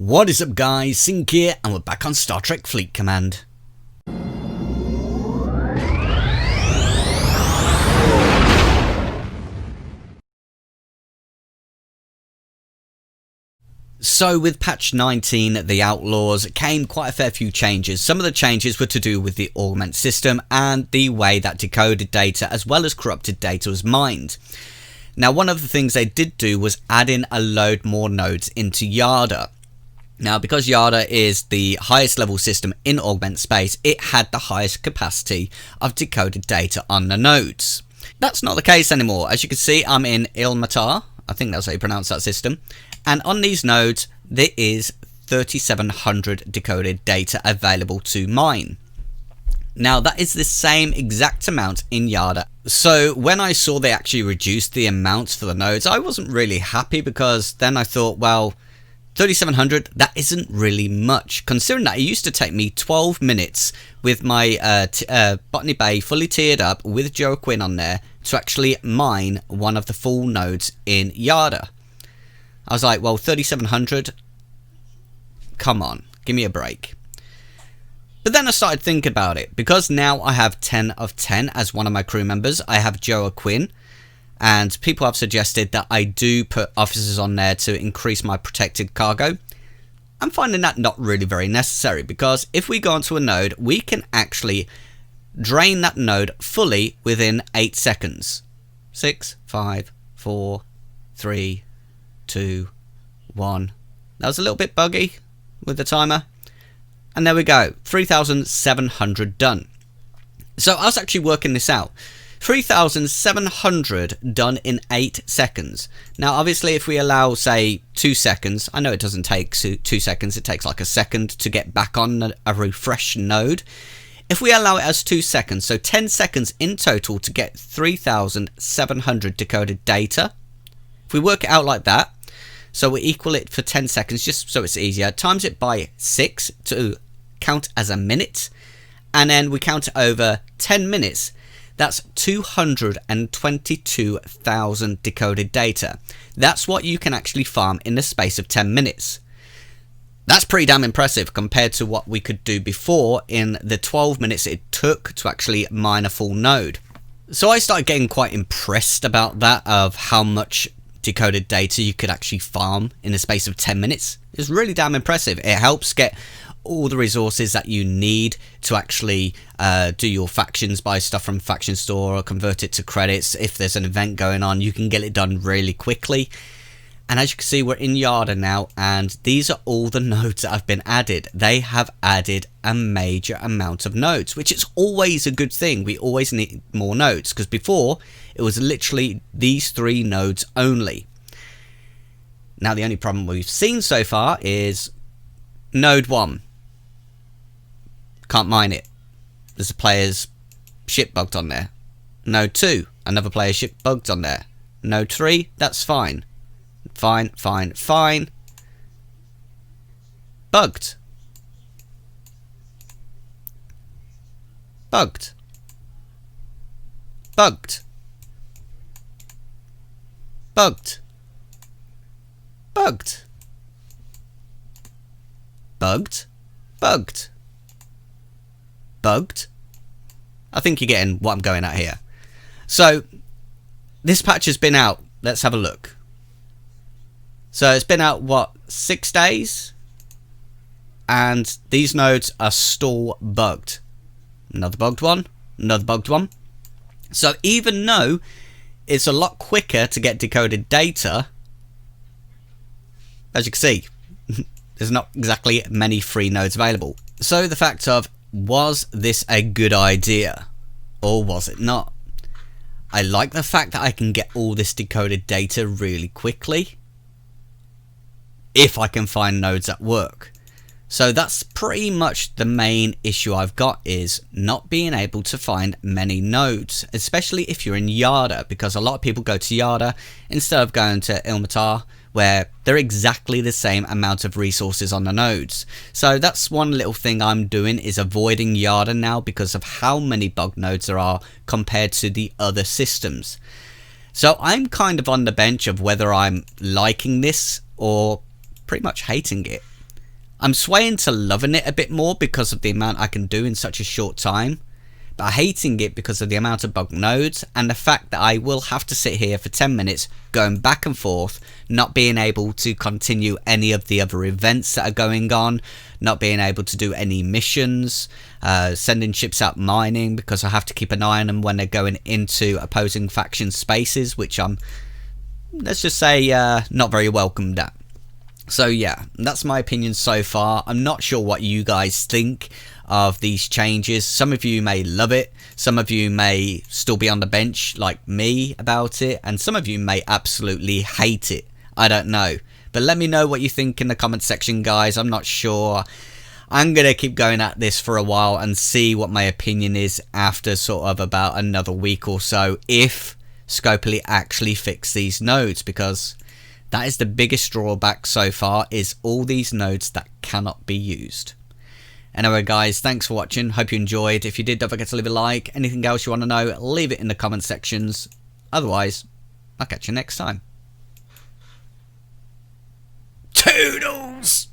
What is up guys, Synq here, and we're back on Star Trek Fleet Command. So with patch 19, the Outlaws, came quite a fair few changes. Some of the changes were to do with the augment system and the way that decoded data as well as corrupted data was mined. Now one of the things they did do was add in a load more nodes into Yada. Now because Yada is the highest level system in augment space, it had the highest capacity of decoded data on the nodes. That's not the case anymore. As you can see, I'm in Ilmatar, I think that's how you pronounce that system. And on these nodes, there is 3,700 decoded data available to mine. Now that is the same exact amount in Yada. So when I saw they actually reduced the amounts for the nodes, I wasn't really happy, because then I thought, well, 3,700, that isn't really much, considering that it used to take me 12 minutes with my Botany Bay fully tiered up with Joe Quinn on there to actually mine one of the full nodes in Yada. I was like, well, 3,700, come on, give me a break. But then I started thinking about it, because now I have 10 of 10 as one of my crew members. I have Joe Quinn, and people have suggested that I do put officers on there to increase my protected cargo. I'm finding that not really very necessary, because if we go onto a node, we can actually drain that node fully within 8 seconds. 6, 5, 4, 3, 2, 1. That was a little bit buggy with the timer. And there we go, 3,700 done. So I was actually working this out. 3,700 done in 8 seconds. Now obviously if we allow, say, 2 seconds, I know it doesn't take 2 seconds, it takes like a second to get back on a refresh node. If we allow it as 2 seconds, so 10 seconds in total to get 3,700 decoded data. If we work it out like that, so we equal it for 10 seconds, just so it's easier, times it by 6 to count as a minute, and then we count it over 10 minutes, that's 222,000 decoded data. That's what you can actually farm in the space of 10 minutes. That's pretty damn impressive compared to what we could do before in the 12 minutes it took to actually mine a full node. So I started getting quite impressed about that, of how much decoded data you could actually farm in the space of 10 minutes. It's really damn impressive. It helps get all the resources that you need to actually do your factions, buy stuff from faction store, or convert it to credits. If there's an event going on, you can get it done really quickly. And as you can see, we're in Yada now, and these are all the nodes that have been added. They have added a major amount of nodes, which is always a good thing. We always need more nodes, because before it was literally these 3 nodes only. Now the only problem we've seen so far is node 1. Can't mine it. There's a player's ship bugged on there. Node 2, another player's ship bugged on there. Node 3, that's fine. Fine. Bugged. Bugged. Bugged. Bugged. Bugged. Bugged. Bugged. Bugged. I think you're getting what I'm going at here. So this patch has been out. Let's have a look. So it's been out, what, 6 days? And these nodes are still bugged. Another bugged one. Another bugged one. So even though it's a lot quicker to get decoded data, as you can see, there's not exactly many free nodes available. So the fact of, was this a good idea? Or was it not? I like the fact that I can get all this decoded data really quickly, if I can find nodes that work. So that's pretty much the main issue I've got, is not being able to find many nodes, especially if you're in Yada, because a lot of people go to Yada instead of going to Ilmatar, where they're exactly the same amount of resources on the nodes. So that's one little thing I'm doing, is avoiding Yada now because of how many bug nodes there are compared to the other systems. So I'm kind of on the bench of whether I'm liking this or pretty much hating it. I'm swaying to loving it a bit more because of the amount I can do in such a short time, but hating it because of the amount of bug nodes and the fact that I will have to sit here for 10 minutes going back and forth, not being able to continue any of the other events that are going on, not being able to do any missions, sending ships out mining because I have to keep an eye on them when they're going into opposing faction spaces, which I'm, let's just say, not very welcomed at. So yeah, that's my opinion so far. I'm not sure what you guys think of these changes. Some of you may love it, some of you may still be on the bench like me about it, and some of you may absolutely hate it. I don't know, but let me know what you think in the comment section, guys. I'm not sure. I'm gonna keep going at this for a while and see what my opinion is after sort of about another week or so, if Scopely actually fix these nodes, because that is the biggest drawback so far, is all these nodes that cannot be used. Anyway guys, thanks for watching, hope you enjoyed. If you did, don't forget to leave a like. Anything else you want to know, leave it in the comment sections. Otherwise, I'll catch you next time. Toodles!